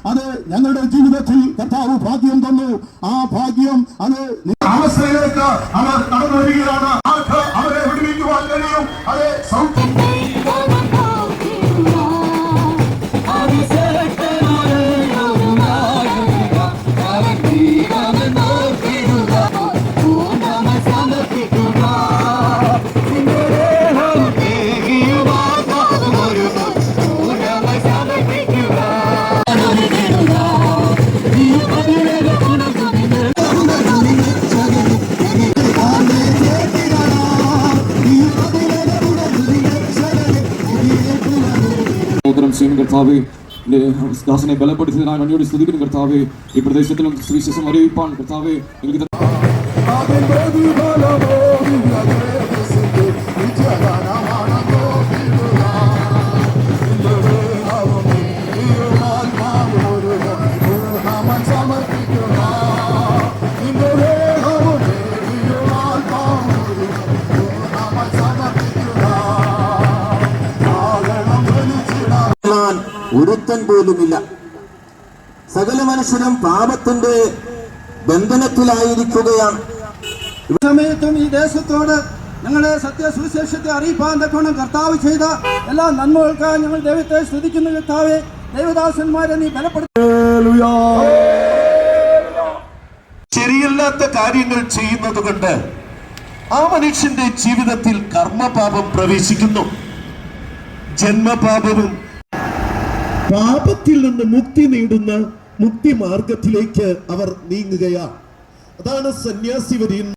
അത് ഞങ്ങളുടെ ജീവിതത്തിൽ കർത്താവ് ഭാഗ്യം തന്നു. ആ ഭാഗ്യം അത് അവസ്ഥയിലേക്ക് അവർ കടന്നു വരികയാണ്. അവരെ വിടുവിക്കുവാൻ കഴിയും. അതെ, കർത്താവേ, ദാസനെ ബലപ്പെടുത്തിയതിനായി അങ്ങയോട് സ്തുതിക്കുന്നു കർത്താവേ. ഈ പ്രദേശത്തിലും സുവിശേഷം അറിയിപ്പാൻ കർത്താവേ എനിക്ക് ഒരുത്തൻ പോലുമില്ല. സകല മനുഷ്യരും പാപത്തിന്റെ ബന്ധനത്തിലായിരിക്കുകയാണ്. സമയത്തും ഈ ദേശത്തോട് ഞങ്ങളുടെ സത്യസുവിശേഷത്തെ അറിയിപ്പാൻ തക്കവണ്ണം കർത്താവ് ചെയ്ത എല്ലാ നന്മകൾക്കായി ഞങ്ങൾ ദൈവത്തെ സ്തുതിക്കുന്നു. കർത്താവേ, ദൈവദാസന്മാരെ നീ ബലപ്പെടുത്തുക. ശരിയല്ലാത്ത കാര്യങ്ങൾ ചെയ്യുന്നത് കൊണ്ട് ആ മനുഷ്യന്റെ ജീവിതത്തിൽ കർമ്മപാപം പ്രവേശിക്കുന്നു. ജന്മപാപവും പാപത്തിൽ നിന്ന് മുക്തി നേടുന്ന മുക്തി മാർഗത്തിലേക്ക് അവർ നീങ്ങുകയാണ്. അതാണ് സന്യാസി വരിയും